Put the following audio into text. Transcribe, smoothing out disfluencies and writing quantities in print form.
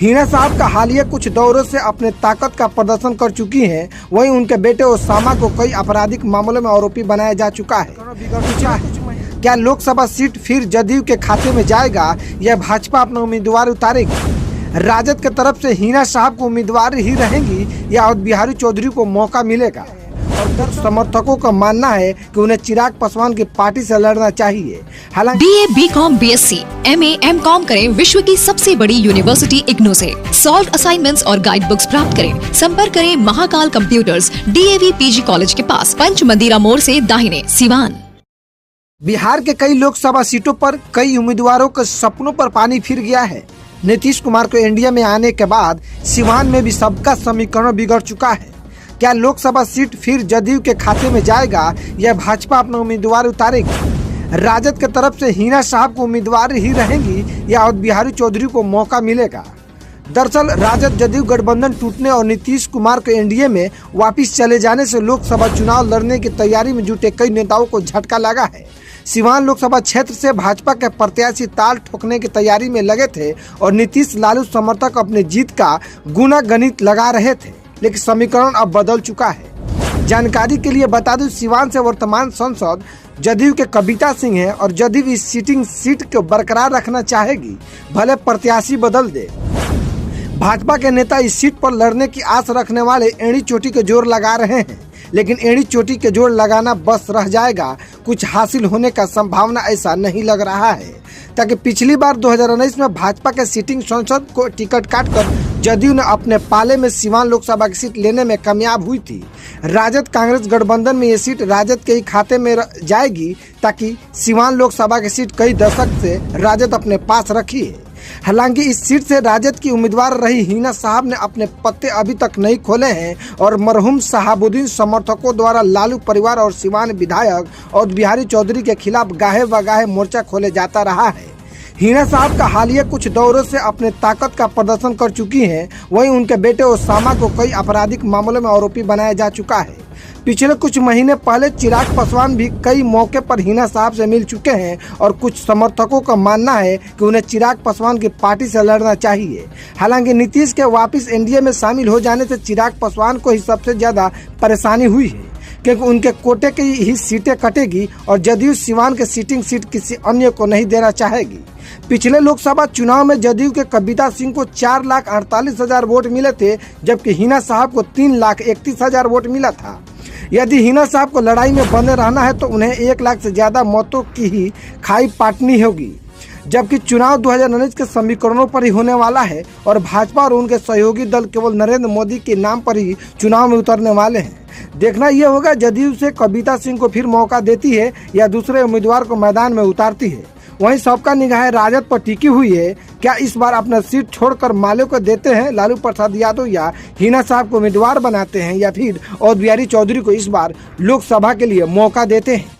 हिना साहब का हालिया कुछ दौरों से अपने ताकत का प्रदर्शन कर चुकी हैं। वहीं उनके बेटे ओसामा को कई आपराधिक मामलों में आरोपी बनाया जा चुका है। क्या लोकसभा सीट फिर जदयू के खाते में जाएगा या भाजपा अपना उम्मीदवार उतारेगी? राजद की तरफ से हिना साहब को उम्मीदवार ही रहेंगी या अवध बिहारी चौधरी को मौका मिलेगा? और कुछ समर्थकों का मानना है कि उन्हें चिराग पासवान की पार्टी से लड़ना चाहिए। हालांकि BA, BCom, BSc, MA, MCom करें विश्व की सबसे बड़ी यूनिवर्सिटी इग्नू से। सॉल्व असाइनमेंट्स और गाइड बुक्स प्राप्त करें। संपर्क करें Mahakal computers, DAV PG college के पास, पंच मंदिरा मोड़ से दाहिने, सिवान। बिहार के कई लोकसभा सीटों पर कई उम्मीदवारों के सपनों पर पानी फिर गया है। नीतीश कुमार को एनडीए में आने के बाद सिवान में भी सबका समीकरण बिगड़ चुका है। क्या लोकसभा सीट फिर जदयू के खाते में जाएगा या भाजपा अपना उम्मीदवार उतारेगी? राजद की तरफ से हिना साहब को उम्मीदवार ही रहेंगी या अवध बिहारी चौधरी को मौका मिलेगा? दरअसल राजद जदयू गठबंधन टूटने और नीतीश कुमार को एनडीए में वापस चले जाने से लोकसभा चुनाव लड़ने की तैयारी में जुटे कई नेताओं को झटका लगा है। सिवान लोकसभा क्षेत्र से भाजपा के प्रत्याशी ताल ठोकने की तैयारी में लगे थे और नीतीश लालू समर्थक अपनी जीत का गुना-गणित लगा रहे थे, लेकिन समीकरण अब बदल चुका है। जानकारी के लिए बता दूं, सिवान से वर्तमान सांसद जदयू के कविता सिंह हैं और जदयू इस सिटिंग सीट को बरकरार रखना चाहेगी, भले प्रत्याशी बदल दे। भाजपा के नेता इस सीट पर लड़ने की आस रखने वाले एड़ी चोटी के जोर लगा रहे हैं, लेकिन एड़ी चोटी के जोर लगाना बस रह जाएगा, कुछ हासिल होने का संभावना ऐसा नहीं लग रहा है। ताकि पिछली बार 2019 में भाजपा के सिटिंग सांसद को टिकट काटकर जदयू ने अपने पाले में सिवान लोकसभा की सीट लेने में कामयाब हुई थी। राजद कांग्रेस गठबंधन में ये सीट राजद के ही खाते में जाएगी, ताकि सिवान लोकसभा की सीट कई दशक से राजद अपने पास रखी है। हालांकि इस सीट से राजद की उम्मीदवार रही हिना साहब ने अपने पत्ते अभी तक नहीं खोले हैं और मरहूम शहाबुद्दीन समर्थकों द्वारा लालू परिवार और सिवान विधायक अवध बिहारी चौधरी के खिलाफ गाहे बगाहे मोर्चा खोले जाता रहा है। हिना साहब का हालिया कुछ दौरों से अपने ताकत का प्रदर्शन कर चुकी हैं। वहीं उनके बेटे ओसामा को कई आपराधिक मामलों में आरोपी बनाया जा चुका है। पिछले कुछ महीने पहले चिराग पासवान भी कई मौके पर हिना साहब से मिल चुके हैं और कुछ समर्थकों का मानना है कि उन्हें चिराग पासवान की पार्टी से लड़ना चाहिए। हालांकि नीतीश के वापस एनडीए में शामिल हो जाने से चिराग पासवान को ही सबसे ज्यादा परेशानी हुई है, क्योंकि उनके कोटे की ही सीटें कटेगी और जदयू सिवान के सिटिंग सीट किसी अन्य को नहीं देना चाहेगी। पिछले लोकसभा चुनाव में जदयू के कविता सिंह को 4,48,000 वोट मिले थे, जबकि हिना साहब को 3,31,000 वोट मिला था। यदि हिना साहब को लड़ाई में बने रहना है तो उन्हें 1 लाख से ज्यादा मतों की ही खाई पाटनी होगी, जबकि चुनाव 2019 के समीकरणों पर ही होने वाला है और भाजपा और उनके सहयोगी दल केवल नरेंद्र मोदी के नाम पर ही चुनाव में उतरने वाले हैं। देखना यह होगा जदयू से कविता सिंह को फिर मौका देती है या दूसरे उम्मीदवार को मैदान में उतारती है। वहीं सबका निगाह राजद पर टिकी हुई है। क्या इस बार अपना सीट छोड़कर माले को देते हैं लालू प्रसाद यादव या हिना साहब को उम्मीदवार बनाते हैं, या फिर अवध बिहारी चौधरी को इस बार लोकसभा के लिए मौका देते हैं?